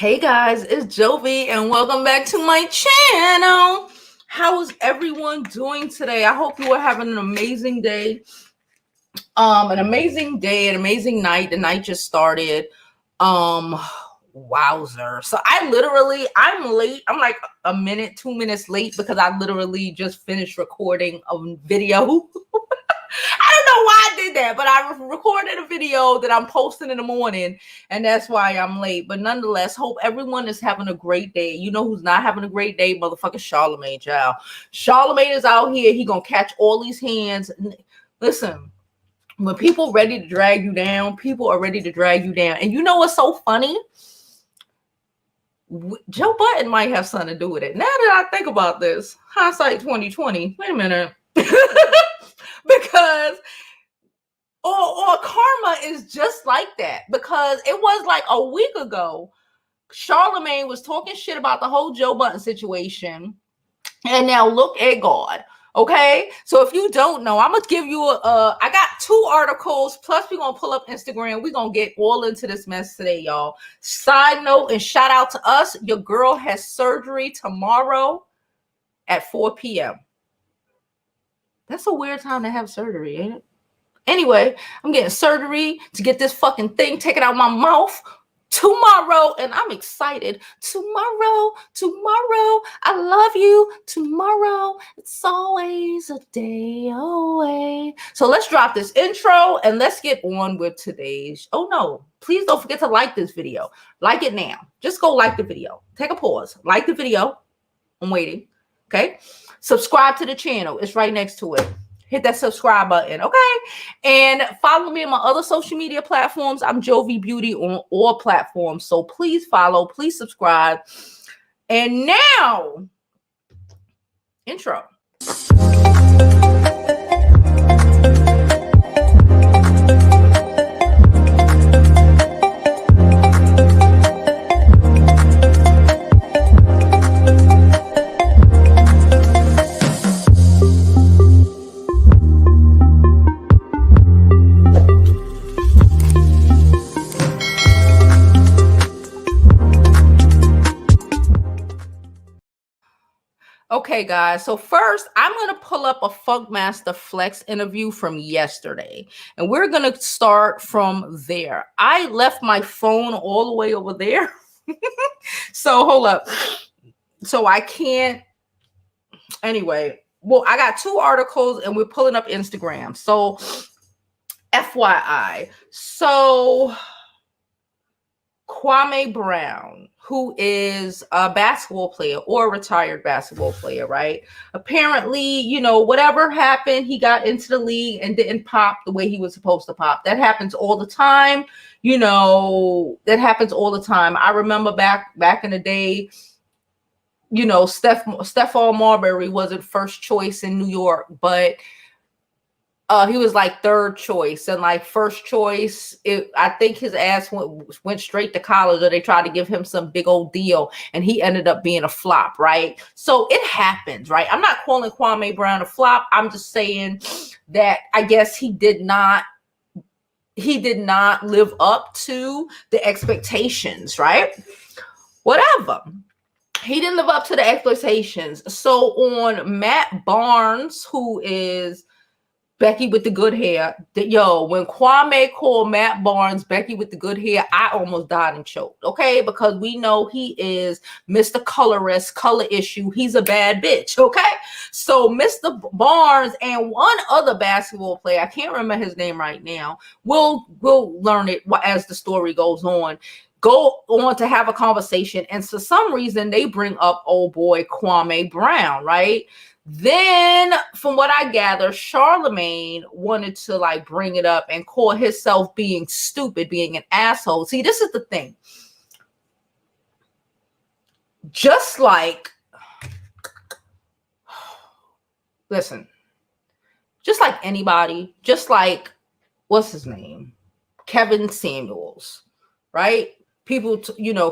Hey guys, it's Jovi and welcome back to my channel. How is everyone doing today? I hope you are having an amazing day. An amazing night. The night just started. Wowzer. So I'm late. I'm like a minute, 2 minutes late because I literally just finished recording a video. I don't know why I did that, but I recorded a video that I'm posting in the morning, and that's why I'm late. But nonetheless, hope everyone is having a great day. You know who's not having a great day? Motherfucking Charlamagne, child. Charlamagne is out here. He gonna catch all these hands. Listen, when people ready to drag you down, people are ready to drag you down. And you know what's so funny? Joe Budden might have something to do with it. Now that I think about this, hindsight 2020. Wait a minute. Because or karma is just like that, because it was like a week ago Charlamagne was talking shit about the whole Joe Budden situation, and now look at God. Okay, so if you don't know, I'm gonna give you I got 2 articles, plus we're gonna pull up Instagram. We're gonna get all into this mess today, y'all. Side note and shout out to us, your girl has surgery tomorrow at 4 p.m. That's a weird time to have surgery, ain't it? Anyway, I'm getting surgery to get this fucking thing taken out of my mouth tomorrow, and I'm excited. Tomorrow, I love you. Tomorrow, it's always a day away. So let's drop this intro and let's get on with today's. Oh no, please don't forget to like this video. Like it now. Just go like the video. Take a pause. Like the video. I'm waiting. Okay. Subscribe to the channel. It's right next to it. Hit that subscribe button, okay? And follow me on my other social media platforms. I'm Jovi Beauty on all platforms. So please follow, please subscribe. And now, intro. Okay, guys. So first, I'm going to pull up a Funkmaster Flex interview from yesterday, and we're going to start from there. I left my phone all the way over there. So hold up. So I can't. Anyway, well, I got 2 articles, and we're pulling up Instagram. So FYI. So Kwame Brown, who is a basketball player or a retired basketball player, right? Apparently, you know, whatever happened, he got into the league and didn't pop the way he was supposed to pop. That happens all the time. You know, that happens all the time. I remember back in the day, you know, Stephon Marbury wasn't first choice in New York, but he was like 3rd choice, and like 1st choice, I think his ass went straight to college, or they tried to give him some big old deal, and he ended up being a flop, right? So it happens, right? I'm not calling Kwame Brown a flop. I'm just saying that I guess he did not live up to the expectations, right? Whatever. He didn't live up to the expectations. So on Matt Barnes, who is Becky with the good hair, when Kwame called Matt Barnes Becky with the good hair, I almost died and choked, okay? Because we know he is Mr. Colorist, color issue. He's a bad bitch, okay? So Mr. Barnes and one other basketball player, I can't remember his name right now, we'll learn it as the story goes on, go on to have a conversation, and for some reason, they bring up old boy Kwame Brown, right? Then, from what I gather, Charlamagne wanted to like bring it up and call himself being stupid, being an asshole. See, this is the thing. Just like, listen, just like anybody, just like, what's his name? Kevin Samuels, right? people,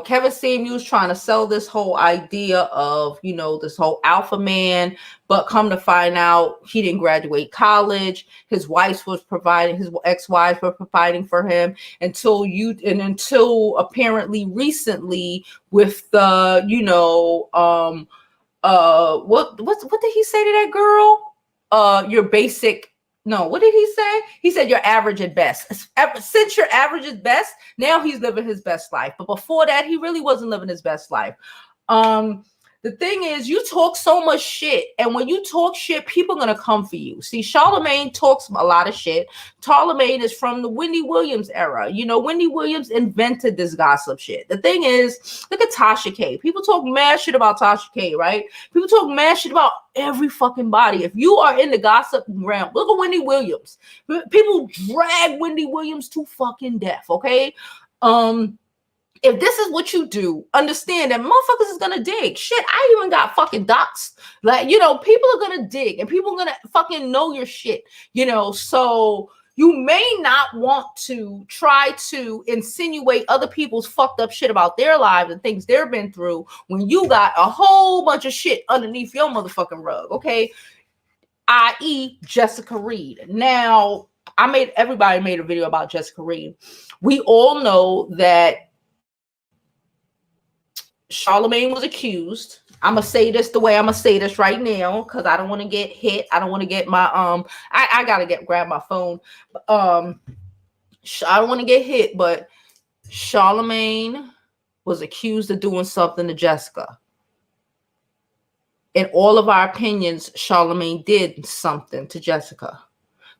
Kevin Samuels trying to sell this whole idea of, this whole alpha man, but come to find out he didn't graduate college. His ex-wives were providing for him until apparently recently with the, what did he say to that girl? Your basic. No, what did he say? He said you're average at best. Since you're average at best, now he's living his best life. But before that, he really wasn't living his best life. The thing is, you talk so much shit, and when you talk shit, people are gonna come for you. See, Charlamagne talks a lot of shit. Charlamagne is from the Wendy Williams era. Wendy Williams invented this gossip shit. The thing is, look at Tasha K. People talk mad shit about Tasha K, right? People talk mad shit about every fucking body. If you are in the gossip realm, look at Wendy Williams. People drag Wendy Williams to fucking death, okay? If this is what you do, understand that motherfuckers is gonna dig. Shit, I even got fucking docs. Like, people are gonna dig and people are gonna fucking know your shit, so you may not want to try to insinuate other people's fucked up shit about their lives and things they've been through when you got a whole bunch of shit underneath your motherfucking rug, okay? I.e. Jessica Reed. Now, everybody made a video about Jessica Reed. We all know that Charlamagne was accused. I'm gonna say this the way I'm gonna say this right now because I don't want to get hit. I don't want to get my I gotta grab my phone. I don't want to get hit, but Charlamagne was accused of doing something to Jessica. In all of our opinions, Charlamagne did something to Jessica.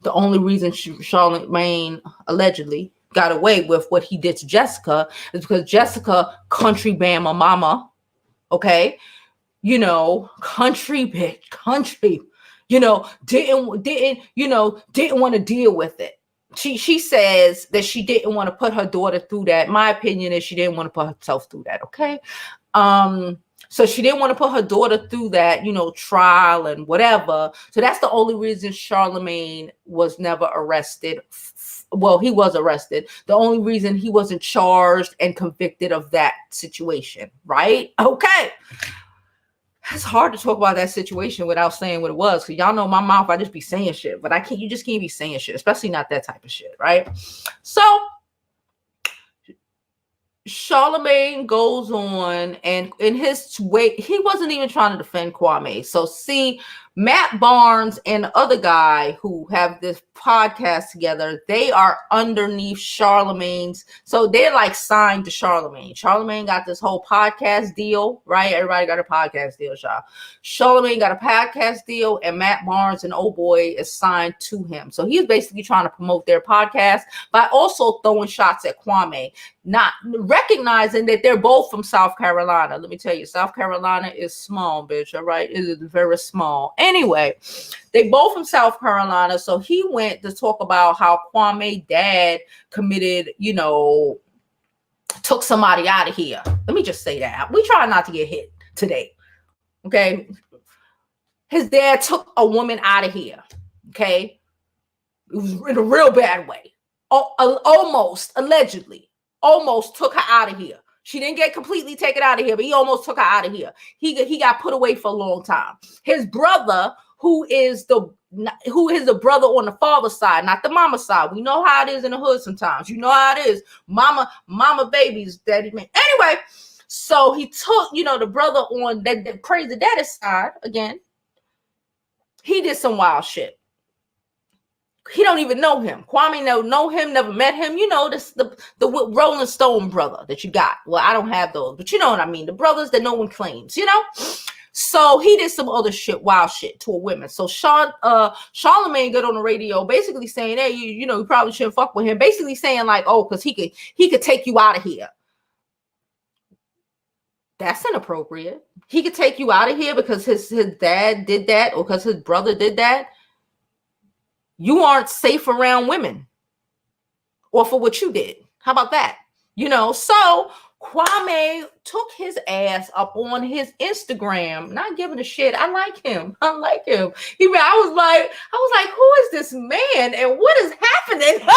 The only reason Charlamagne allegedly got away with what he did to Jessica is because Jessica country bama mama, okay, country bitch, country, didn't want to deal with it. She says that she didn't want to put her daughter through that. My opinion is she didn't want to put herself through that, okay? So she didn't want to put her daughter through that, trial and whatever. So that's the only reason Charlamagne was never arrested. Well, he was arrested. The only reason he wasn't charged and convicted of that situation, right? Okay. It's hard to talk about that situation without saying what it was. Because y'all know my mouth, I just be saying shit. But you just can't be saying shit, especially not that type of shit, right? So Charlamagne goes on, and in his way, he wasn't even trying to defend Kwame. So see, Matt Barnes and the other guy who have this podcast together, they are underneath Charlamagne's. So they're like signed to Charlamagne. Charlamagne got this whole podcast deal, right? Everybody got a podcast deal, y'all. Charlamagne got a podcast deal, and Matt Barnes and old boy is signed to him. So he's basically trying to promote their podcast by also throwing shots at Kwame, not recognizing that they're both from South Carolina. Let me tell you, South Carolina is small, bitch. All right, it is very small. Anyway, they both from South Carolina. So he went to talk about how Kwame dad committed, took somebody out of here. Let me just say that. We try not to get hit today. Okay. His dad took a woman out of here. Okay. It was in a real bad way. Almost, allegedly, almost took her out of here. She didn't get completely taken out of here, but he almost took her out of here. He got put away for a long time. His brother, who is the brother on the father's side, not the mama side. We know how it is in the hood sometimes. You know how it is. Mama babies, daddy man. Anyway, so he took, the brother on that crazy daddy side again. He did some wild shit. He don't even know him. Kwame know him, never met him. This the Rolling Stone brother that you got. Well, I don't have those, but you know what I mean. The brothers that no one claims, So he did some other shit, wild shit to a woman. So Charlamagne got on the radio basically saying, hey, you probably shouldn't fuck with him. Basically saying like, oh, because he could take you out of here. That's inappropriate. He could take you out of here because his dad did that or because his brother did that. You aren't safe around women or for what you did. How about that? So Kwame took his ass up on his Instagram, not giving a shit. I like him. I was like, who is this man and what is happening?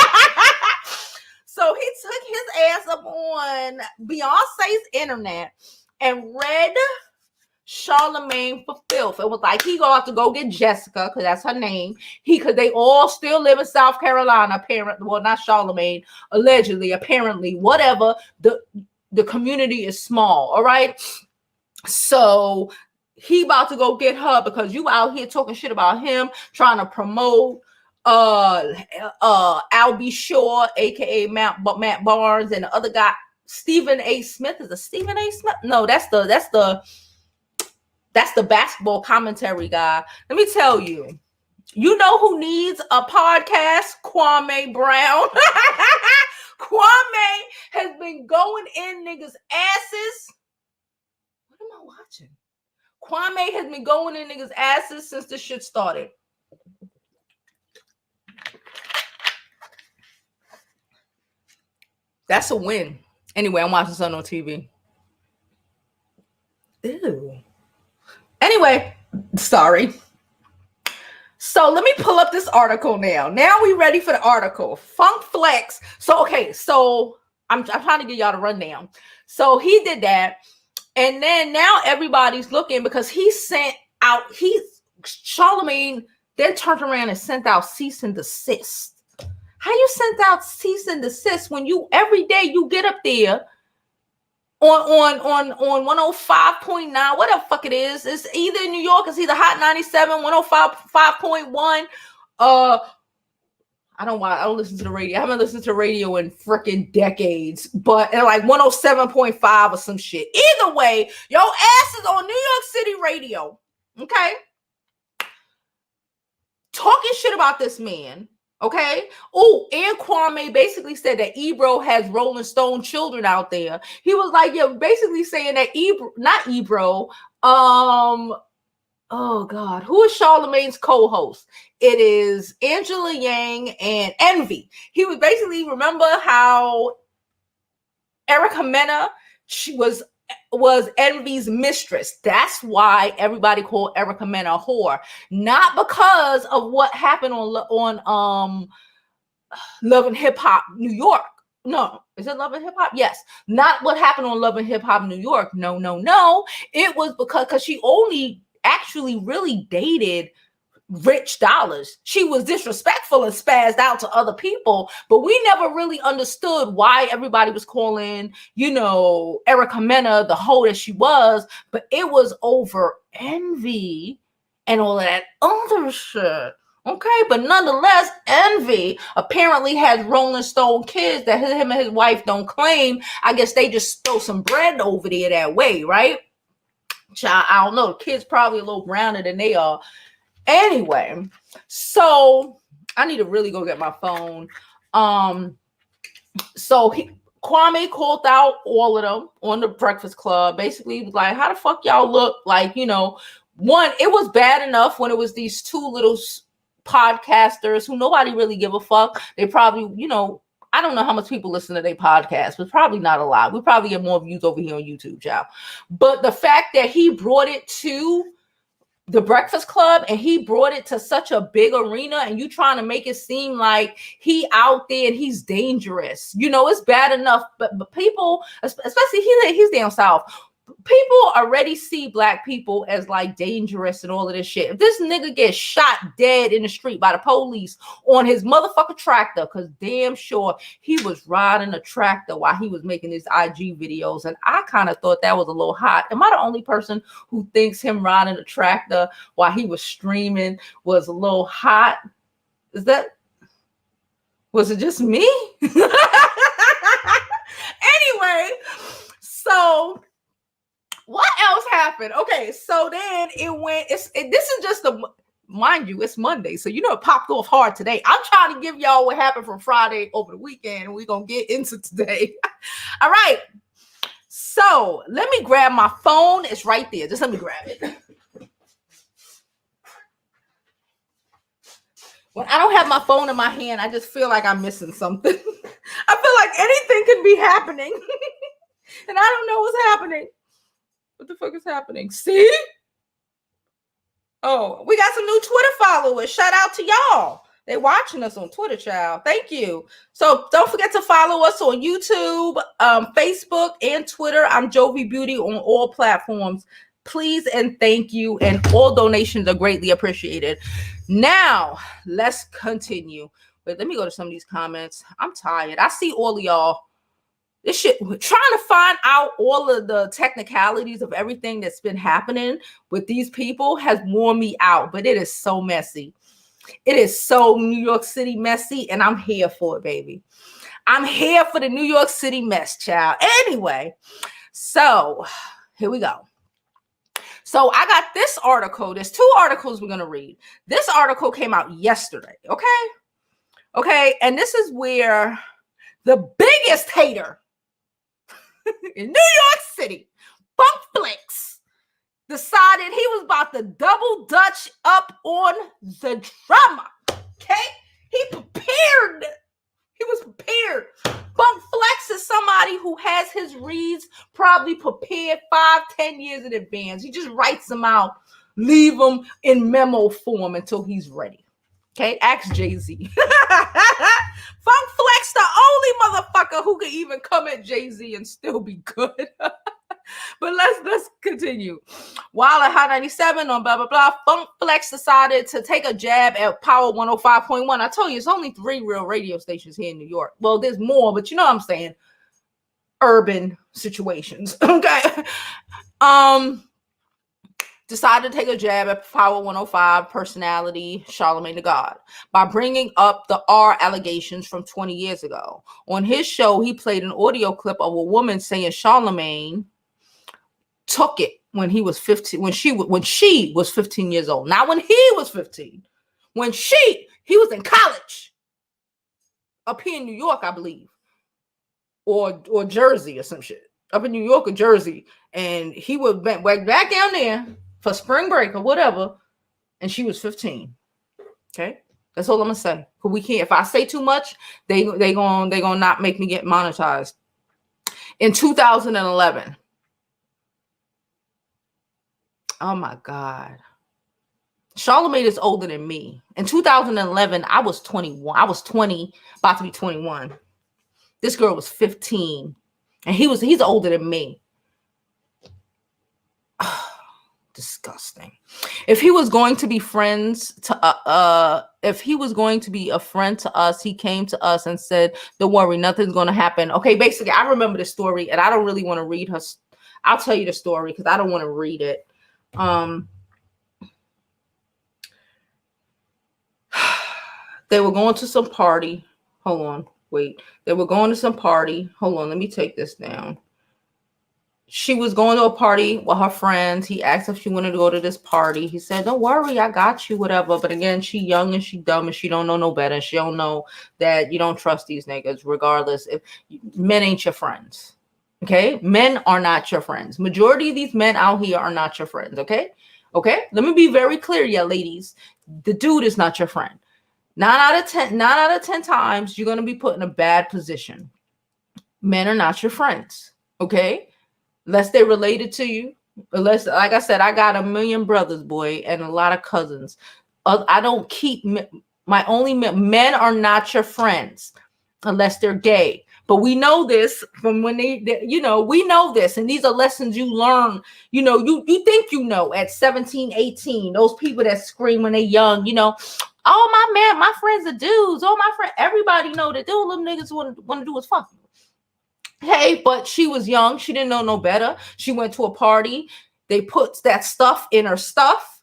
So he took his ass up on Beyonce's internet and read Charlamagne for filth. It was like he gonna have to go get Jessica, because that's her name. Because they all still live in South Carolina, apparently. Well, not Charlamagne, allegedly, apparently, whatever. The community is small, all right? So he about to go get her because you out here talking shit about him, trying to promote Albie Shore, aka Matt Barnes, and the other guy, Stephen A. Smith. Is it Stephen A. Smith? No, that's the basketball commentary guy. Let me tell you, you know who needs a podcast? Kwame Brown. Kwame has been going in niggas' asses. What am I watching? Kwame has been going in niggas' asses since this shit started. That's a win. Anyway, I'm watching something on TV. Ew. Anyway, sorry. So let me pull up this article now. Now we ready for the article. Funk Flex. So I'm trying to get y'all to run down. So he did that. And then now everybody's looking because he sent out, Charlamagne then turned around and sent out cease and desist. How you sent out cease and desist when you every day you get up there on 105.9, whatever the fuck it is. It's either in New York, it's either Hot 97, 105.1. I don't listen to the radio. I haven't listened to radio in freaking decades, but like 107.5 or some shit. Either way, your ass is on New York City radio, okay? Talking shit about this man. Okay. Oh, and Kwame basically said that Ebro has Rolling Stone children out there. He was like, yeah, basically saying that Ebro. Oh God, who is Charlamagne's co-host? It is Angela Yang and Envy. He was basically, remember how Erica Mena, she was Envy's mistress. That's why everybody called Erica Mena a whore. Not because of what happened on Love and Hip Hop New York. No, is it Love and Hip Hop? Yes. Not what happened on Love and Hip Hop New York. No. It was because she only actually really dated rich dollars. She was disrespectful and spazzed out to other people, but we never really understood why everybody was calling, Erica Mena the hoe that she was, but it was over envy and all that other shit. Okay, but nonetheless, Envy apparently has Rolling Stone kids that him and his wife don't claim. I guess they just throw some bread over there that way, right? I don't know. The kids probably a little browner than they are. Anyway, so I need to really go get my phone. So Kwame called out all of them on the Breakfast Club. Basically, was like, how the fuck y'all look? Like, one, it was bad enough when it was these two little podcasters who nobody really give a fuck. They probably, I don't know how much people listen to their podcast, but probably not a lot. We probably get more views over here on YouTube, y'all. But the fact that he brought it to the Breakfast Club and he brought it to such a big arena, and you trying to make it seem like he out there and he's dangerous. It's bad enough, but people, especially he's down south, people already see black people as like dangerous and all of this shit. If this nigga gets shot dead in the street by the police on his motherfucking tractor, because damn sure he was riding a tractor while he was making his IG videos, and I kind of thought that was a little hot. Am I the only person who thinks him riding a tractor while he was streaming was a little hot? Was it just me? Anyway, so what else happened? Okay, so then it went. This is just mind you, it's Monday, so it popped off hard today. I'm trying to give y'all what happened from Friday over the weekend, and we're gonna get into today. All right. So let me grab my phone. It's right there. Just let me grab it. When I don't have my phone in my hand, I just feel like I'm missing something. I feel like anything could be happening, and I don't know what's happening. What the fuck is happening? See? Oh, we got some new Twitter followers. Shout out to y'all. They watching us on Twitter, child. Thank you. So don't forget to follow us on YouTube, Facebook, and Twitter. I'm Jovi Beauty on all platforms. Please and thank you. And all donations are greatly appreciated. Now, let's continue. But let me go to some of these comments. I'm tired. I see all of y'all. This shit, trying to find out all of the technicalities of everything that's been happening with these people has worn me out. But it is so messy. It is so New York City messy, and I'm here for it, baby. I'm here for the New York City mess, child. Anyway, so here we go. So I got this article. There's 2 articles we're going to read. This article came out yesterday, okay? And this is where the biggest hater in New York City, Funk Flex, decided he was about to double dutch up on the drama. Okay? He prepared. He was prepared. Funk Flex is somebody who has his reads probably prepared 5-10 years in advance. He just writes them out, leave them in memo form until he's ready. Okay? Ask Jay-Z. Funk Flex, the only motherfucker who could even come at Jay-Z and still be good. But let's continue. While at Hot 97 on blah, blah, blah, Funk Flex decided to take a jab at Power 105.1. I told you, it's only 3 real radio stations here in New York. Well, there's more, but you know what I'm saying. Urban situations. Okay. Decided to take a jab at Power 105 personality Charlamagne the God by bringing up the R allegations from 20 years ago. On his show, he played an audio clip of a woman saying Charlamagne took it when he was 15, when she was 15 years old. Not when he was 15. When he was in college. Up here in New York, I believe. Or Jersey or some shit. Up in New York or Jersey. And he was back down there for spring break or whatever. And she was 15. Okay? That's all I'm gonna say. But we can't, if I say too much, they gonna not make me get monetized. In 2011. Oh my God. Charlamagne is older than me. In 2011, I was 21. I was 20, about to be 21. This girl was 15. And he's older than me. Disgusting. If he was going to be friends to if he was going to be a friend to us, he came to us and said, "Don't worry, nothing's going to happen." Okay, basically, I remember the story, and I don't really want to read her. I'll tell you the story because I don't want to read it. They were going to some party. Hold on, wait. They were going to some party. Hold on, let me take this down. She was going to a party with her friends. He asked if she wanted to go to this party. He said, "Don't worry, I got you, whatever." But again, she young and she dumb and she don't know no better. She don't know that you don't trust these niggas, regardless. If men ain't your friends, okay? Men are not your friends. Majority of these men out here are not your friends, okay? Okay? Let me be very clear, yeah, ladies. The dude is not your friend. 9 out of 10 times, you're going to be put in a bad position. Men are not your friends, okay? Unless they're related to you. Unless, like I said, I got a million brothers, boy, and a lot of cousins. I don't keep my only men are not your friends unless they're gay. But we know this from when they we know this. And these are lessons you learn. You know, you think you know at 17, 18. Those people that scream when they're young, oh, my friends are dudes. Oh, my friend, everybody know that those little niggas want to do is fuck you. Hey, but she was young. She didn't know no better. She went to a party. They put that stuff in her stuff.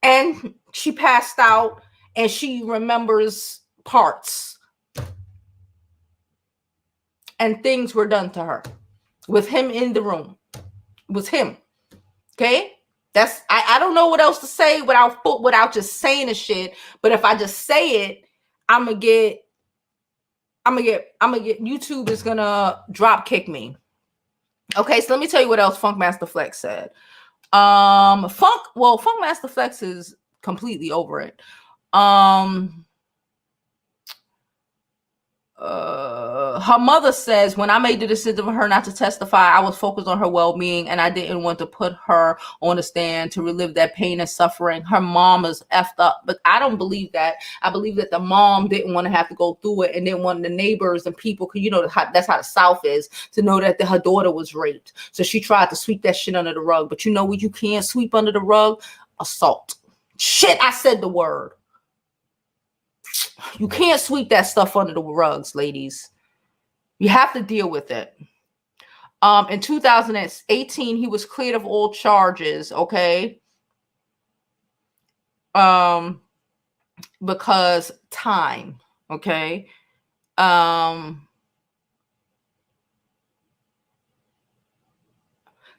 And she passed out. And she remembers parts. And things were done to her. With him in the room. It was him. Okay? That's I don't know what else to say without just saying the shit. But if I just say it, I'm gonna get YouTube is gonna drop kick me. Okay, so let me tell you what else Funkmaster Flex said. Funkmaster Flex is completely over it. her mother says, when I made the decision for her not to testify, I was focused on her well-being and I didn't want to put her on the stand to relive that pain and suffering. Her mom is effed up, but I don't believe that. I believe that the mom didn't want to have to go through it and didn't want the neighbors and people, because you know that's how the South is, to know that her daughter was raped. So she tried to sweep that shit under the rug. But you know what you can't sweep under the rug? Assault. Shit, I said the word. You can't sweep that stuff under the rugs, ladies. You have to deal with it. In 2018, he was cleared of all charges, okay? Because time, okay?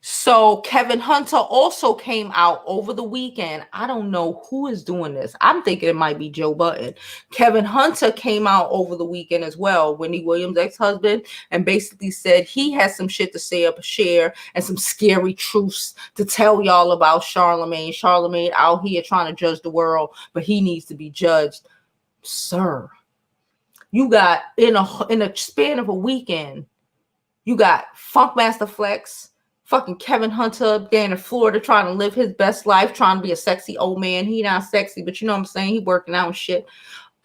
So Kevin Hunter also came out over the weekend. I don't know who is doing this. I'm thinking it might be Joe Budden. Kevin Hunter came out over the weekend as well, Wendy Williams' ex-husband, and basically said he has some shit to say up, share, and some scary truths to tell y'all about Charlamagne. Charlamagne out here trying to judge the world, but he needs to be judged. Sir, you got in a span of a weekend, you got Funkmaster Flex, fucking Kevin Hunter down in Florida trying to live his best life, trying to be a sexy old man. He not sexy, but you know what I'm saying? He working out and shit.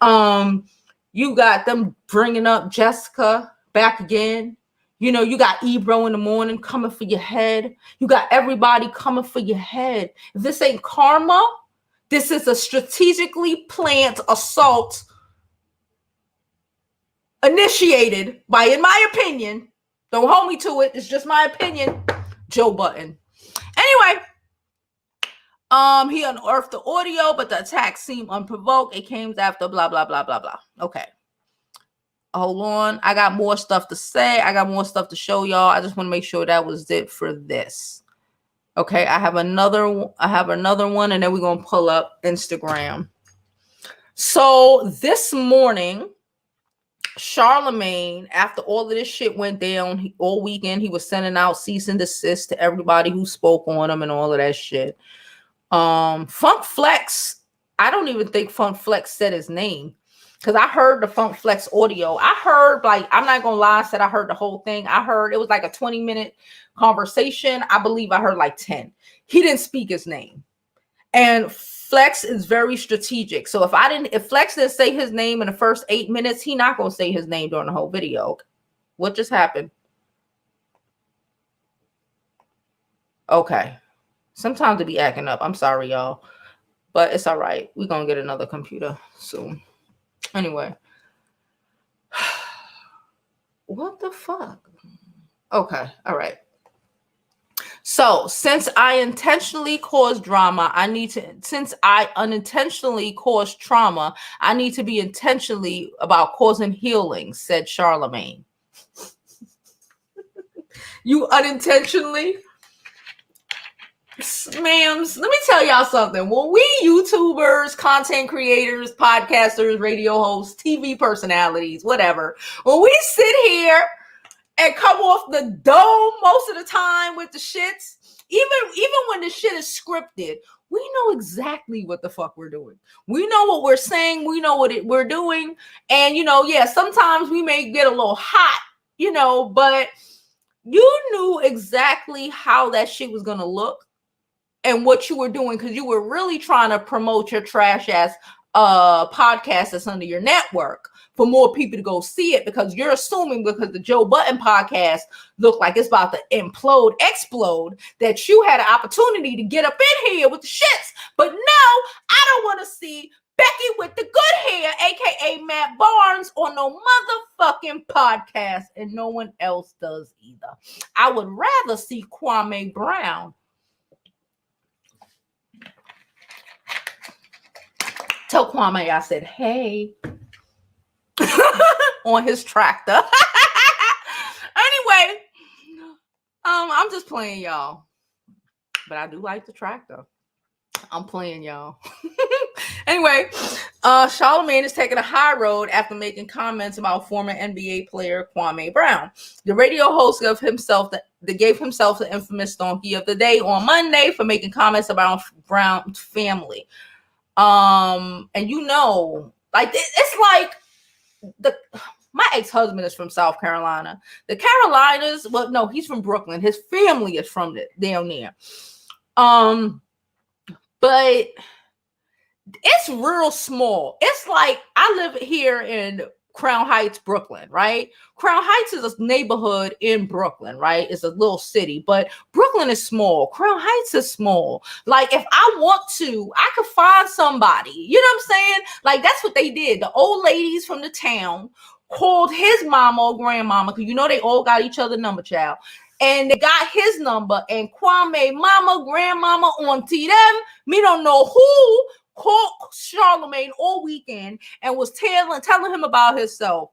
You got them bringing up Jessica back again. You know, you got Ebro in the morning coming for your head. You got everybody coming for your head. If this ain't karma, this is a strategically planned assault initiated by, in my opinion, don't hold me to it, it's just my opinion, Joe Budden. Anyway, he unearthed the audio, but the attack seemed unprovoked. It came after blah, blah, blah, blah, blah. Okay. Hold on. I got more stuff to say. I got more stuff to show y'all. I just want to make sure that was it for this. Okay. I have another one, and then we're going to pull up Instagram. So this morning, Charlamagne, after all of this shit went down all weekend, he was sending out cease and desist to everybody who spoke on him and all of that shit. Funk Flex, I don't even think Funk Flex said his name, because I heard the Funk Flex audio. I heard, like, I'm not gonna lie, I said I heard the whole thing. I heard it was like a 20-minute conversation. I believe I heard like 10. He didn't speak his name. And Flex is very strategic. So if Flex didn't say his name in the first 8 minutes, he not going to say his name during the whole video. What just happened? Okay. Sometimes it be acting up. I'm sorry, y'all. But it's all right. We're going to get another computer soon. Anyway. What the fuck? Okay. All right. So, since I unintentionally caused trauma, I need to be intentionally about causing healing, said Charlamagne. You unintentionally? Ma'ams, let me tell y'all something. When we YouTubers, content creators, podcasters, radio hosts, TV personalities, whatever, when we sit here and come off the dome most of the time with the shits, even when the shit is scripted, we know exactly what the fuck we're doing. We know what we're saying. We know what we're doing. And, you know, yeah, sometimes we may get a little hot, you know, but you knew exactly how that shit was going to look and what you were doing, because you were really trying to promote your trash ass podcast that's under your network for more people to go see it, because you're assuming because the Joe Budden podcast looked like it's about to explode, that you had an opportunity to get up in here with the shits. But no, I don't want to see Becky with the good hair, aka Matt Barnes, on no motherfucking podcast, and no one else does either. I would rather see Kwame Brown. Tell Kwame I said, hey, on his tractor. Anyway, I'm just playing, y'all. But I do like the tractor. I'm playing, y'all. Anyway, Charlamagne is taking a high road after making comments about former NBA player Kwame Brown. The radio host gave himself the infamous donkey of the day on Monday for making comments about Brown's family. And you know, like, it's like My ex-husband is from South Carolina. The Carolinas, well, no, he's from Brooklyn. His family is from down there. But it's real small. It's like I live here in Crown Heights, Brooklyn, right? Crown Heights is a neighborhood in Brooklyn, right? It's a little city, but Brooklyn is small. Crown Heights is small. Like if I want to, I could find somebody. You know what I'm saying? Like that's what they did. The old ladies from the town called his mama or grandmama, because you know they all got each other number, child. And they got his number, and Kwame, mama, grandmama, auntie, them, me don't know who, called Charlamagne all weekend and was telling him about himself.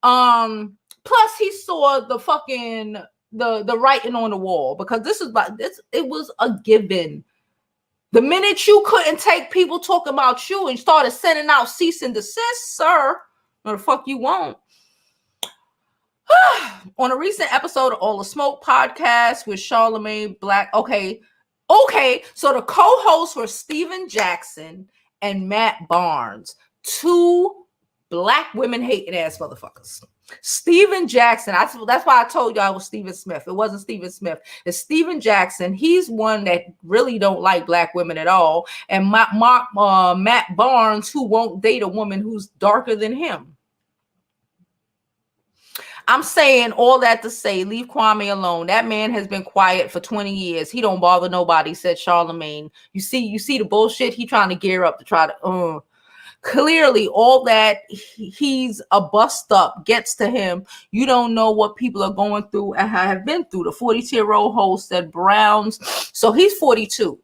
Plus he saw the fucking the writing on the wall, because this is like this. It was a given. The minute you couldn't take people talking about you and started sending out cease and desist, sir, no the fuck you won't. On a recent episode of All the Smoke podcast with Charlamagne Black. Okay. So the co-hosts were Steven Jackson and Matt Barnes, two black women hating ass motherfuckers. Steven Jackson, that's why I told y'all it was Steven Smith. It wasn't Steven Smith. It's Steven Jackson. He's one that really don't like black women at all. And Matt Barnes, who won't date a woman who's darker than him. I'm saying all that to say, leave Kwame alone. That man has been quiet for 20 years. He don't bother nobody, said Charlamagne. You see the bullshit he trying to gear up to try to clearly all that he's a bust up gets to him. You don't know what people are going through and have been through. The 42-year-old host said Browns. So he's 42.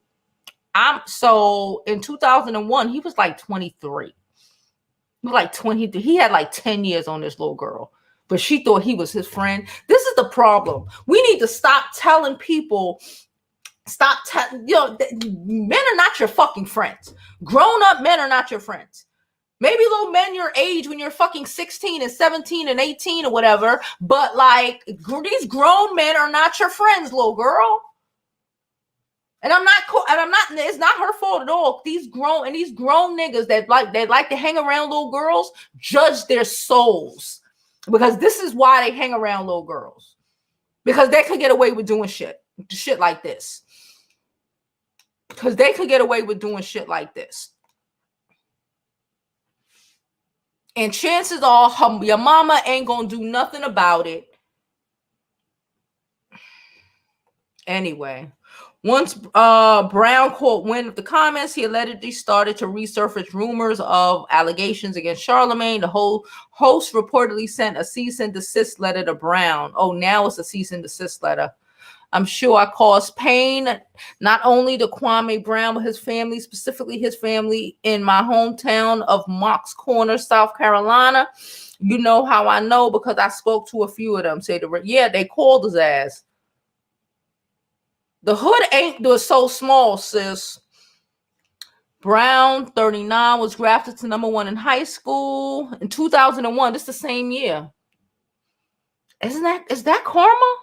So in 2001, he was like 23. He was like 23. He had like 10 years on this little girl. But she thought he was his friend. This is the problem. We need to stop telling people, men are not your fucking friends. Grown up men are not your friends. Maybe little men your age when you're fucking 16 and 17 and 18 or whatever. But like these grown men are not your friends, little girl. And it's not her fault at all. These grown niggas that like to hang around little girls judge their souls. Because this is why they hang around little girls. Because they could get away with doing shit like this. Because they could get away with doing shit like this. And chances are your mama ain't gonna do nothing about it. Anyway. Once Brown caught wind of the comments, he allegedly started to resurface rumors of allegations against Charlamagne. The whole host reportedly sent a cease and desist letter to Brown. Oh, now it's a cease and desist letter. I'm sure I caused pain, not only to Kwame Brown, but his family, specifically his family in my hometown of Mox Corner, South Carolina. You know how I know, because I spoke to a few of them. They called his ass. The hood ain't so small, sis. Brown, 39, was drafted to #1 in high school in 2001. This is the same year. Is that karma?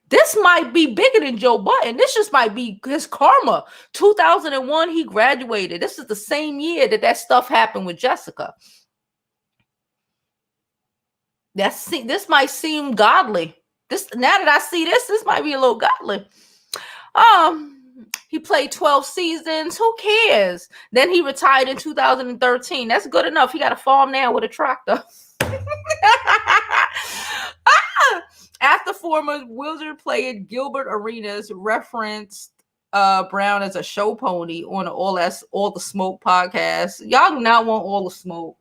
This might be bigger than Joe Budden. This just might be his karma. 2001, he graduated. This is the same year that stuff happened with Jessica. This might seem godly. Now that I see this might be a little godly. He played 12 seasons. Who cares? Then he retired in 2013. That's good enough. He got a farm now with a tractor. After former Wizard player Gilbert Arenas referenced Brown as a show pony on All the Smoke podcast. Y'all do not want All the Smoke.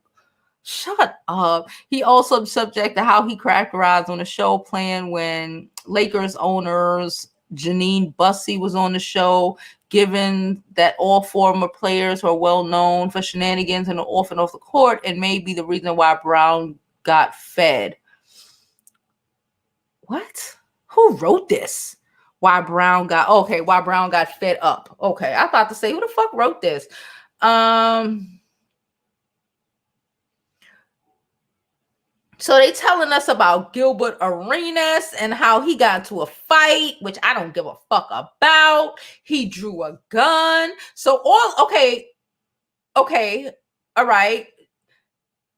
Shut up. He also subject to how he characterized on the show plan when Lakers owners Janine Bussey was on the show, given that all former players were well known for shenanigans and off and off the court, and may be the reason why Brown got fed. What? Who wrote this? Why Brown got fed up. Okay, I thought to say, who the fuck wrote this? So they telling us about Gilbert Arenas and how he got into a fight, which I don't give a fuck about. He drew a gun. So all right.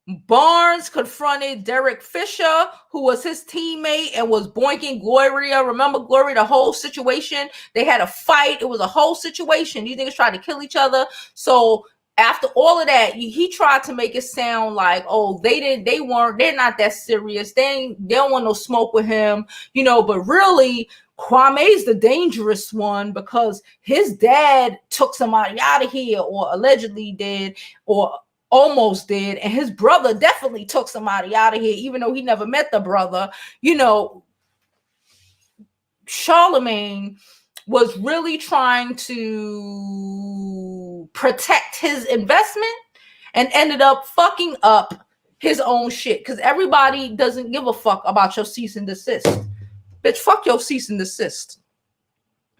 Barnes confronted Derek Fisher, who was his teammate and was boinking Gloria. Remember Gloria, the whole situation? They had a fight. It was a whole situation. These niggas tried to kill each other. So after all of that, he tried to make it sound like, oh, they're not that serious. They don't want no smoke with him, but really, Kwame's the dangerous one because his dad took somebody out of here, or allegedly did, or almost did, and his brother definitely took somebody out of here, even though he never met the brother. Charlamagne was really trying to protect his investment and ended up fucking up his own shit because everybody doesn't give a fuck about your cease and desist. Bitch, fuck your cease and desist.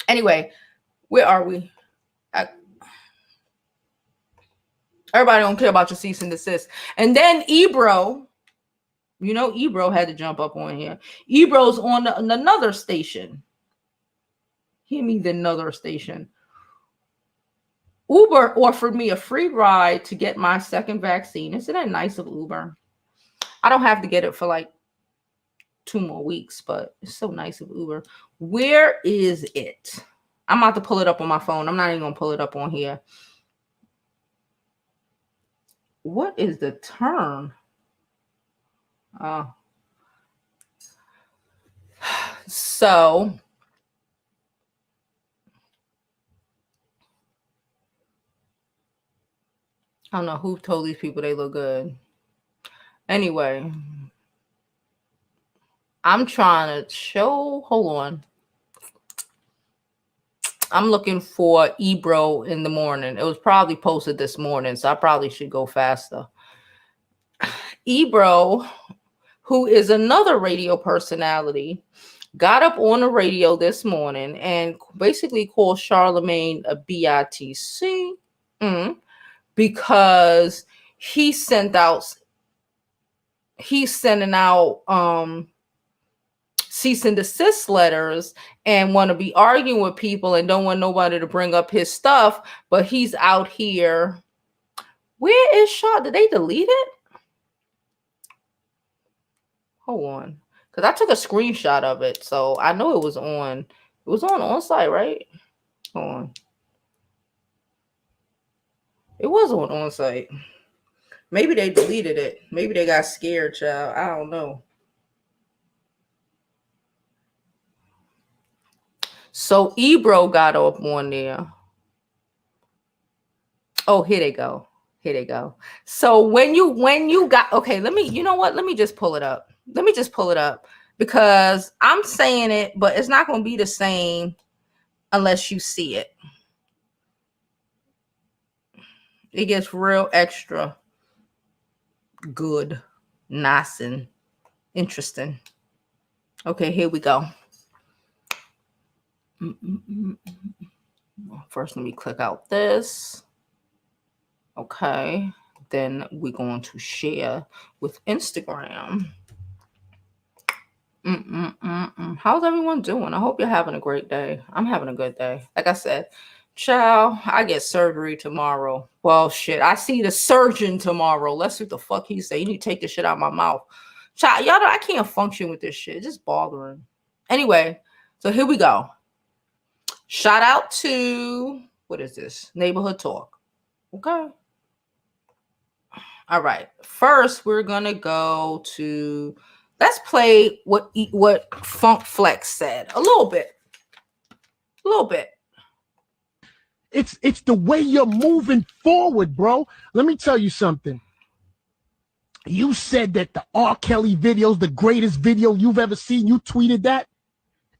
Anyway, where are we? Everybody don't care about your cease and desist. And then Ebro, Ebro had to jump up on here. Ebro's on another station. Hear me, the another station. Uber offered me a free ride to get my second vaccine. Isn't that nice of Uber? I don't have to get it for like 2 more weeks, but it's so nice of Uber. Where is it? I'm about to pull it up on my phone. I'm not even going to pull it up on here. What is the term? So I don't know who told these people they look good. Anyway, I'm trying to show. Hold on. I'm looking for Ebro in the morning. It was probably posted this morning, so I probably should go faster. Ebro, who is another radio personality, got up on the radio this morning and basically called Charlamagne a bitch because he's sending out cease and desist letters and want to be arguing with people and don't want nobody to bring up his stuff, but he's out here. Where is Shaw? Did they delete it? Hold on, because I took a screenshot of it, so I know it was on. It was on site, right? Hold on. It was on site. Maybe they deleted it. Maybe they got scared, child. I don't know. So Ebro got up on there. Oh, here they go. Here they go. So when you got, okay, let me just pull it up. Let me just pull it up because I'm saying it, but it's not going to be the same unless you see it. It gets real extra good, nice, and interesting. Okay, here we go. First, let me click out this. Okay, then we're going to share with Instagram. How's everyone doing? I hope you're having a great day. I'm having a good day. Like I said, child, I get surgery tomorrow. Well, shit, I see the surgeon tomorrow. Let's see what the fuck he say. You need to take this shit out of my mouth. Child, y'all know I can't function with this shit. It's just bothering. Anyway, so here we go. Shout out to, what is this? Neighborhood Talk. Okay. All right. First, we're going to go to, let's play what Funk Flex said. A little bit. It's the way you're moving forward, bro. Let me tell you something. You said that the R. Kelly video is the greatest video you've ever seen. You tweeted that.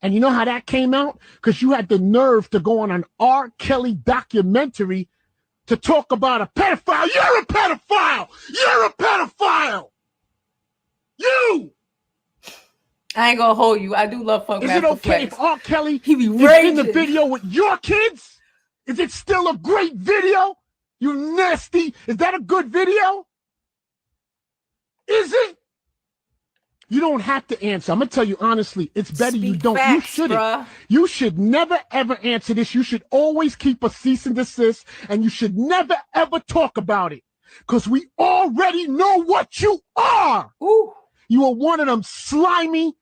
And you know how that came out? Because you had the nerve to go on an R. Kelly documentary to talk about a pedophile. You're a pedophile. You're a pedophile. You. I ain't gonna hold you. I do love Funkmaster Flex. Is it okay if R. Kelly he be is in the video with your kids? Is it still a great video? You nasty. Is that a good video? Is it? You don't have to answer. I'm going to tell you honestly, it's better you don't. Facts, you shouldn't. Bruh. You should never, ever answer this. You should always keep a cease and desist, and you should never, ever talk about it. Because we already know what you are. Ooh. You are one of them slimy,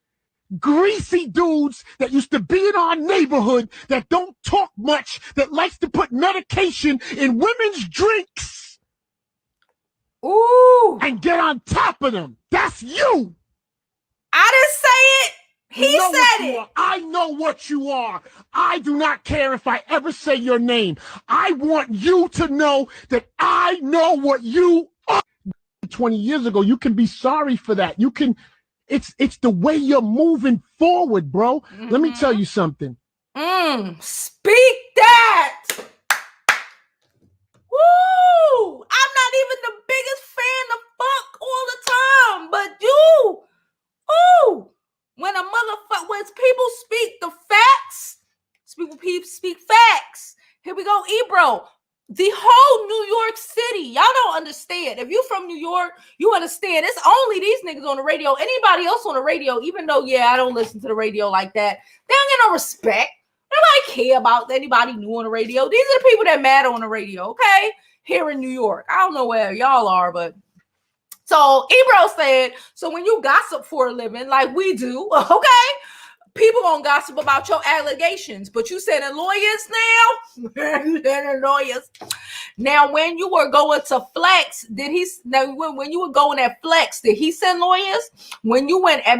greasy dudes that used to be in our neighborhood that don't talk much, that likes to put medication in women's drinks. Ooh. And get on top of them. That's you. I didn't say it. He said it. I know what you are. I do not care if I ever say your name. I want you to know that I know what you are. 20 years ago, you can be sorry for that. You can, it's the way you're moving forward, bro. Mm-hmm. Let me tell you something. Speak that. Woo! I'm not even the biggest fan of funk all the time, but you, ooh, when when people speak the facts, people speak facts. Here we go, Ebro. The whole New York City, y'all don't understand. If you from New York, you understand. It's only these niggas on the radio. Anybody else on the radio, even though, yeah, I don't listen to the radio like that, they don't get no respect. Nobody care about anybody new on the radio. These are the people that matter on the radio, okay? Here in New York. I don't know where y'all are, but so Ebro said, so when you gossip for a living, like we do, okay, people gonna gossip about your allegations, but you sending lawyers now? You sending lawyers. Now, when you were going to Flex, when you were going at Flex, did he send lawyers? When you went at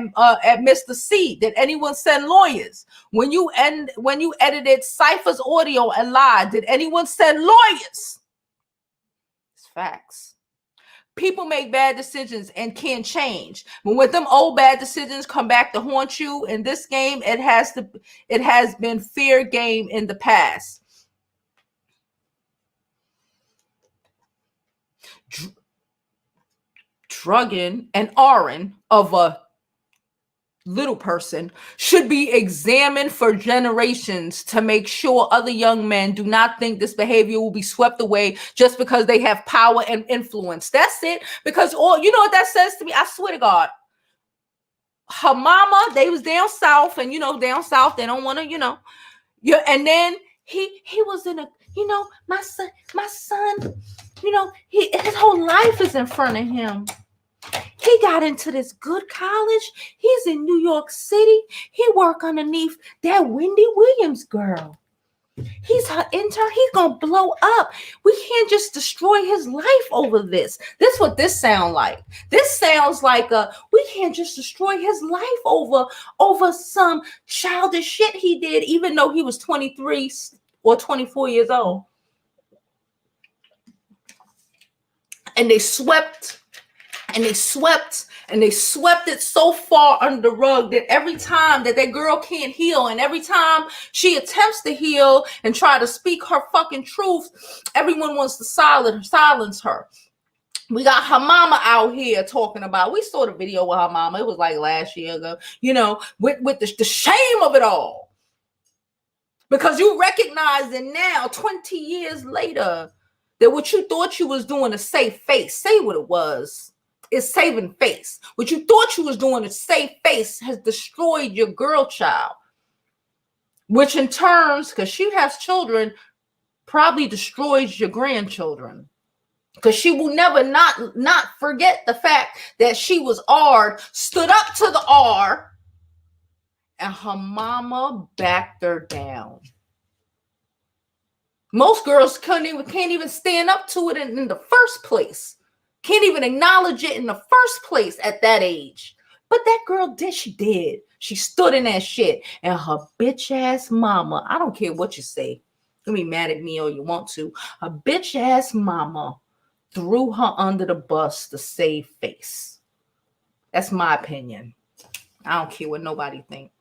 Mr. C, did anyone send lawyers? When you edited Cypher's audio and live, did anyone send lawyers? It's facts. People make bad decisions and can't change. But when them old bad decisions come back to haunt you in this game, it has been fair game in the past. Drugging and Aaron of a little person should be examined for generations to make sure other young men do not think this behavior will be swept away just because they have power and influence. That's it. Because you know what that says to me? I swear to God. Her mama, they was down south, and down south, they don't want to, and then he was in a, my son, his whole life is in front of him. He got into this good college. He's in New York City. He work underneath that Wendy Williams girl. He's her intern. He's going to blow up. We can't just destroy his life over this. This is what this sounds like. This sounds like we can't just destroy his life over some childish shit he did, even though he was 23 or 24 years old. And they swept it so far under the rug that every time that girl can't heal, and every time she attempts to heal and try to speak her fucking truth, everyone wants to silence her. We got her mama out here talking about, we saw the video with her mama, it was like last year ago, with the shame of it all. Because you recognize it now, 20 years later, that what you thought you was doing to save face, say what it was. Is saving face. What you thought you was doing to save face has destroyed your girl child, which in turn, because she has children, probably destroys your grandchildren, because she will never not forget the fact that she was R'd, stood up to the R, and her mama backed her down. Most girls can't even stand up to it in the first place. Can't even acknowledge it in the first place at that age. But that girl did. She did. She stood in that shit. And her bitch ass mama, I don't care what you say. You can be mad at me or you want to. Her bitch ass mama threw her under the bus to save face. That's my opinion. I don't care what nobody think.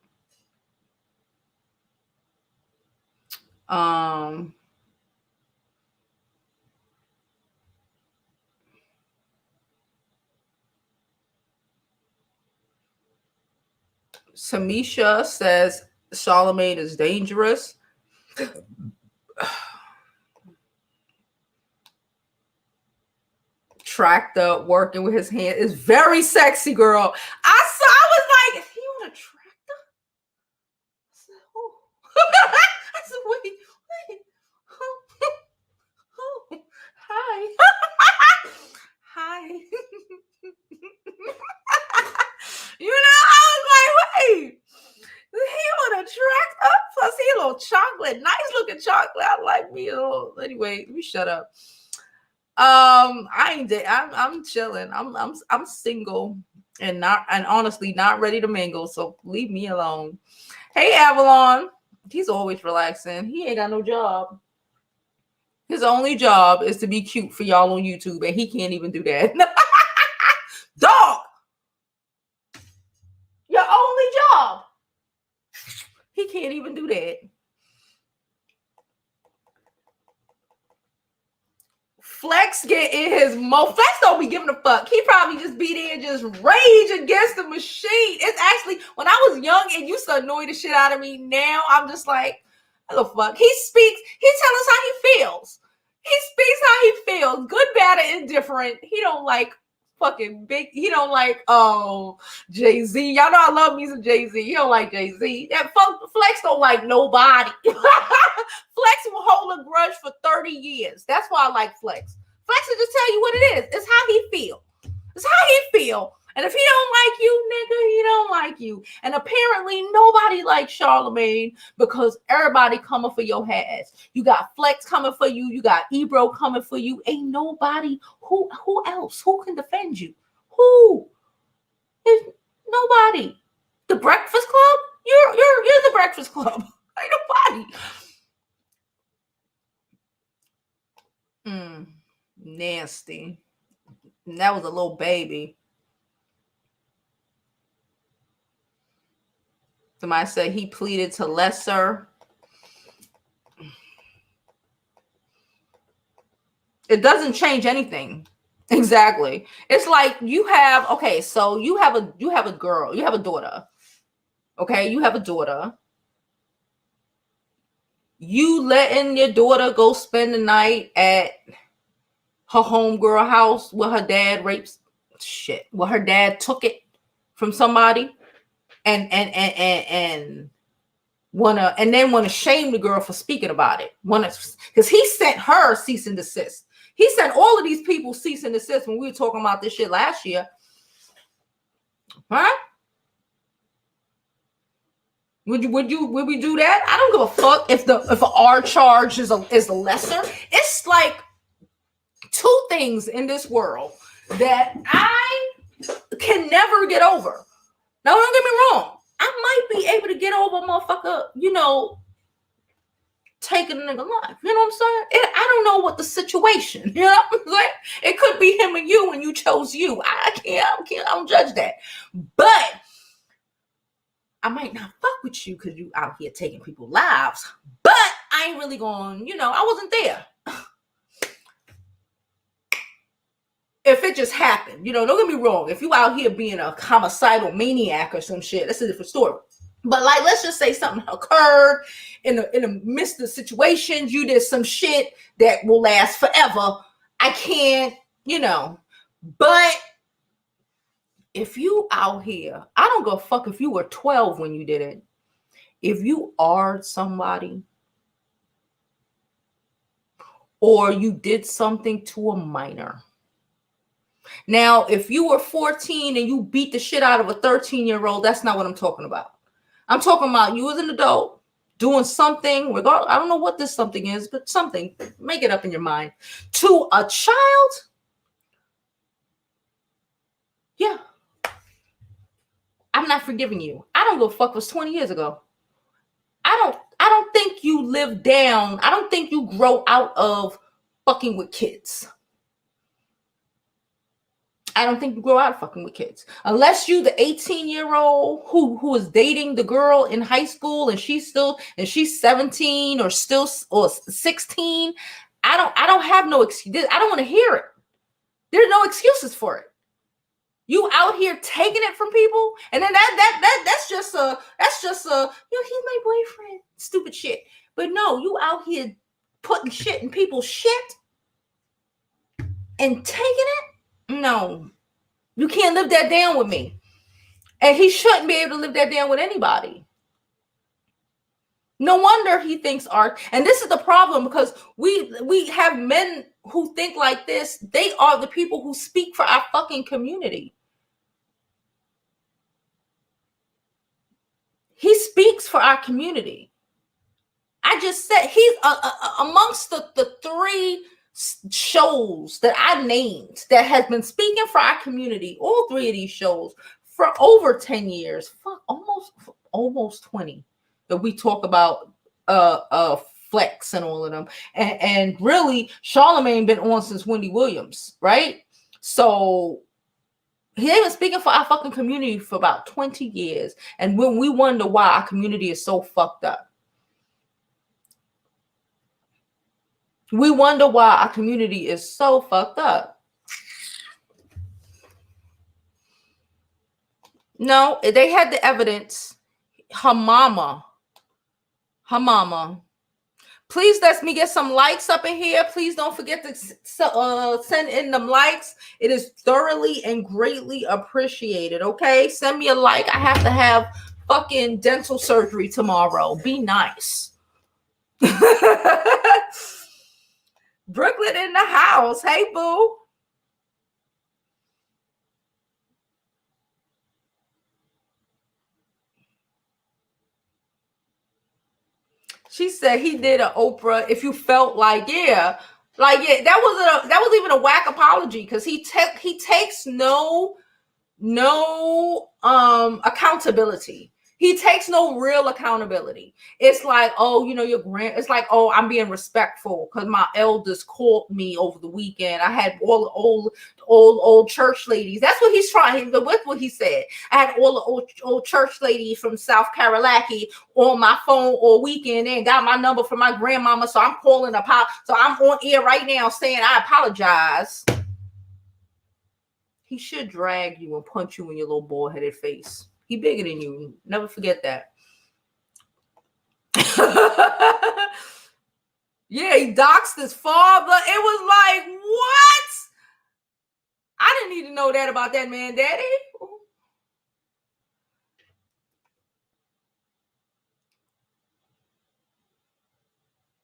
Samisha says Charlamagne is dangerous. Tractor working with his hand is very sexy, girl. I was like, is he on a tractor? I said, oh. I said, wait. Oh, hi. chocolate. Nice looking chocolate. I like me a little. Anyway, let me shut up. I ain't dead. I'm chilling. I'm single and honestly not ready to mingle. So leave me alone. Hey, Avalon. He's always relaxing. He ain't got no job. His only job is to be cute for y'all on YouTube, and he can't even do that. Dog, your only job. He can't even do that. Flex get in his Flex don't be giving a fuck. He probably just be there and just rage against the machine. It's actually, when I was young, it used to annoy the shit out of me. Now I'm just like, what the fuck? He speaks, he tells us how he feels. He speaks how he feels. Good, bad, or indifferent. He don't like fucking big. He don't like Jay-Z. Y'all know I love me some Jay-Z. He don't like Jay-Z. That Flex don't like nobody. Flex will hold a grudge for 30 years. That's why I like Flex. Flex will just tell you what it is. It's how he feel. It's how he feel. And if he don't like you, nigga, he don't like you. And apparently nobody likes Charlamagne because everybody coming for your ass. You got Flex coming for you. You got Ebro coming for you. Ain't nobody. Who else? Who can defend you? Who? There's nobody. The Breakfast Club? You're the Breakfast Club. Ain't nobody. Nasty. And that was a little baby. Somebody said he pleaded to lesser. It doesn't change anything. Exactly. It's like you have, okay, so you have a girl, you have a daughter. Okay, you have a daughter. You letting your daughter go spend the night at her homegirl house where her dad rapes shit, where her dad took it from somebody and wanna shame the girl for speaking about it. Because he sent her cease and desist. He sent all of these people cease and desist when we were talking about this shit last year. Huh? Would we do that? I don't give a fuck if our charge is a lesser. It's like two things in this world that I can never get over. Now, don't get me wrong. I might be able to get over a motherfucker, taking a nigga life. You know what I'm saying? I don't know what the situation. You know what I'm saying? It could be him and you, and you chose you. I don't judge that. But I might not fuck with you because you out here taking people's lives. But I ain't really going, I wasn't there. If it just happened, don't get me wrong. If you out here being a homicidal maniac or some shit, that's a different story. But like, let's just say something occurred in the midst of situations. You did some shit that will last forever. I can't, But if you out here, I don't give a fuck if you were 12 when you did it. If you are somebody or you did something to a minor. Now, if you were 14 and you beat the shit out of a 13-year-old, that's not what I'm talking about. I'm talking about you as an adult doing something, I don't know what this something is, but something, make it up in your mind, to a child. Yeah. I'm not forgiving you. I don't give a fuck if it was 20 years ago. I don't think you live down. I don't think you grow out of fucking with kids. I don't think you grow out of fucking with kids. Unless you the 18-year-old who is dating the girl in high school and she's 17 or 16. I don't have no excuse. I don't want to hear it. There's no excuses for it. You out here taking it from people, and then that's just a he's my boyfriend. Stupid shit. But no, you out here putting shit in people's shit and taking it. No, you can't live that down with me. And he shouldn't be able to live that down with anybody. No wonder he thinks art. And this is the problem, because we have men who think like this. They are the people who speak for our fucking community. He speaks for our community. I just said he's amongst the three shows that I named that has been speaking for our community. All three of these shows for over 10 years, almost 20, that we talk about Flex and all of them. And really, Charlamagne been on since Wendy Williams, right? So they've been speaking for our fucking community for about 20 years. And when we wonder why our community is so fucked up. We wonder why our community is so fucked up. No, they had the evidence. Her mama. Please let me get some likes up in here. Please don't forget to send in them likes. It is thoroughly and greatly appreciated. Okay, send me a like. I have to have fucking dental surgery tomorrow. Be nice. Brooklyn in the house. Hey, boo. She said he did an Oprah. If you felt like, that was even a whack apology because he takes no accountability. He takes no real accountability. It's like, oh, it's like, oh, I'm being respectful because my elders called me over the weekend. I had all the old church ladies. That's what he's trying. That's what he said. I had all the old church ladies from South Carolina on my phone all weekend and got my number from my grandmama. So I'm calling so I'm on air right now saying I apologize. He should drag you and punch you in your little bald-headed face. He bigger than you. Never forget that. Yeah, he doxed his father. It was like, what? I didn't need to know that about that man, daddy.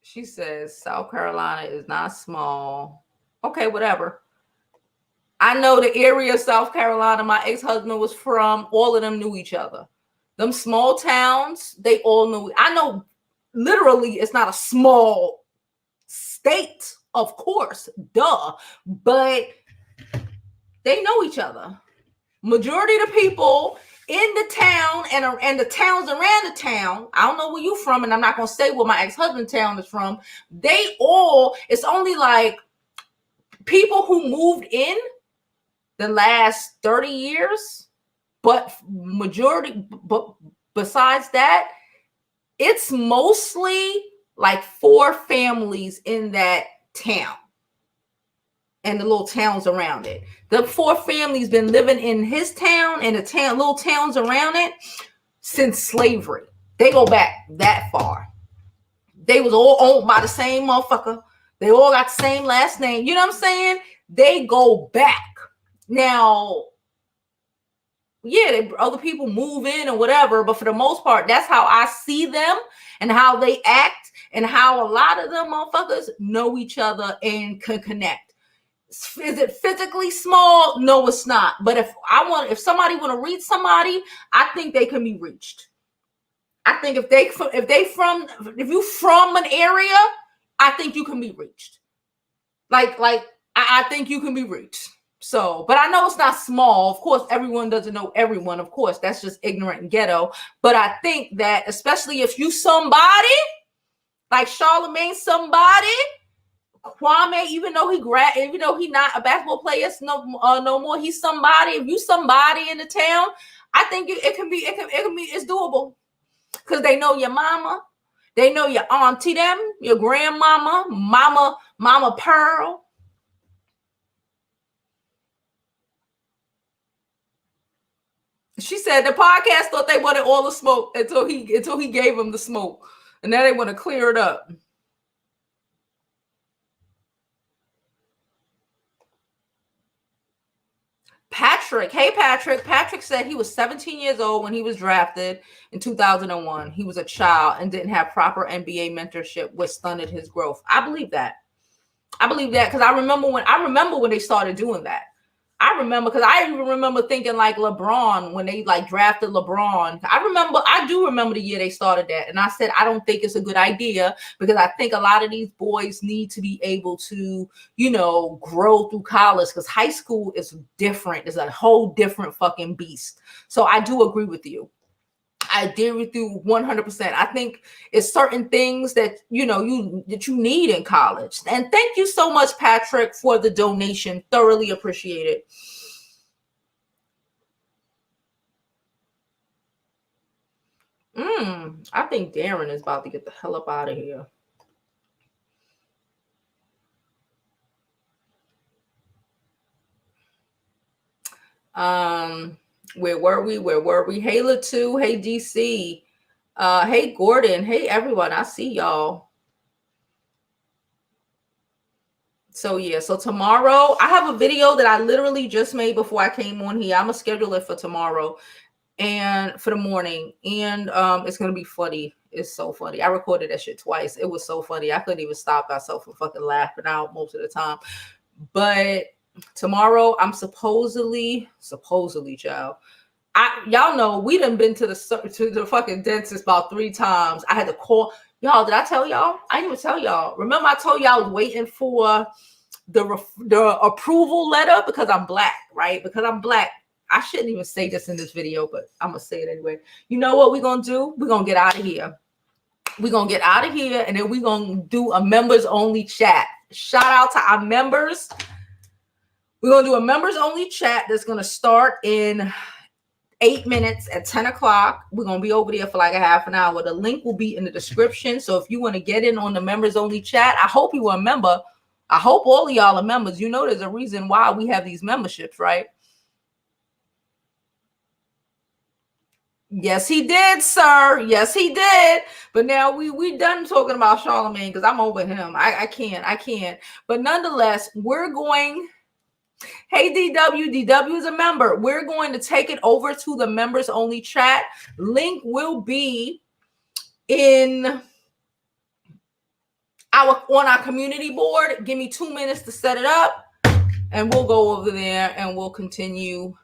She says South Carolina is not small. Okay, whatever. I know the area of South Carolina my ex-husband was from. All of them knew each other. Them small towns, they all knew. I know literally it's not a small state, of course, duh. But they know each other. Majority of the people in the town and the towns around the town, I don't know where you from, and I'm not going to say where my ex-husband's town is from. It's only like people who moved in the last 30 years, but besides that, it's mostly like 4 families in that town and the little towns around it. The 4 families been living in his town and the little towns around it since slavery. They go back that far. They was all owned by the same motherfucker. They all got the same last name. You know what I'm saying? They go back. Now, yeah, other people move in or whatever, but for the most part, that's how I see them and how they act and how a lot of them motherfuckers know each other and can connect. Is it physically small? No, it's not. But if somebody want to reach somebody, I think they can be reached. I think if you from an area, I think you can be reached. I think you can be reached. So, but I know it's not small. Of course, everyone doesn't know everyone. Of course, that's just ignorant and ghetto. But I think that especially if you somebody like Charlamagne, somebody, Kwame, even though he not a basketball player, no more. He's somebody. If you somebody in the town, I think it's doable because they know your mama, they know your auntie, your grandmama, mama Pearl. She said the podcast thought they wanted all the smoke until he gave them the smoke, and now they want to clear it up. Patrick, hey Patrick. Patrick said he was 17 years old when he was drafted in 2001. He was a child and didn't have proper NBA mentorship, which stunted his growth. I believe that because I remember when they started doing that. I remember, because I even remember thinking like LeBron, when they like drafted LeBron. I do remember the year they started that. And I said, I don't think it's a good idea, because I think a lot of these boys need to be able to, you know, grow through college, because high school is different. It's a whole different fucking beast. So I do agree with you. I agree with you 100%. I think it's certain things that you need in college. And thank you so much, Patrick, for the donation. Thoroughly appreciate it. I think Darren is about to get the hell up out of here. Where were we? Hey, Latu. Hey, DC. Hey, Gordon. Hey, everyone. I see y'all. So yeah, so tomorrow I have a video that I literally just made before I came on here. I'm gonna schedule it for tomorrow and for the morning, and it's gonna be funny. It's so funny. I recorded that shit twice. It was so funny. I couldn't even stop myself from fucking laughing out most of the time. But tomorrow I'm supposedly, child. Y'all know we done been to the fucking dentist about 3 times. I had to call y'all. Did I tell y'all? I didn't even tell y'all. Remember I told y'all I was waiting for the approval letter because I'm black, right? Because I'm black. I shouldn't even say this in this video, but I'm gonna say it anyway. You know what we're gonna do? We're gonna get out of here. We're gonna get out of here, and then we're gonna do a members only chat. Shout out to our members. We're gonna do a members only chat that's gonna start in 8 minutes at 10 o'clock. We're going to be over there for like a half an hour. The link will be in the description. So if you want to get in on the members only chat, I hope you are a member. I hope all of y'all are members. You know, there's a reason why we have these memberships, right? Yes, he did, sir. Yes, he did. But now we done talking about Charlamagne, because I'm over him. I can't. But nonetheless, we're going... Hey, DW is a member. We're going to take it over to the members only chat. Link will be on our community board. Give me 2 minutes to set it up, and we'll go over there and we'll continue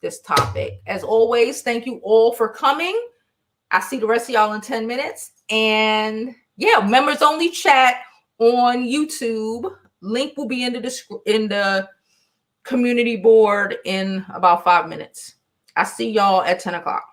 this topic. As always, thank you all for coming. I see the rest of y'all in 10 minutes. And yeah, members only chat on YouTube. Link will be in the community board in about 5 minutes. I see y'all at 10 o'clock.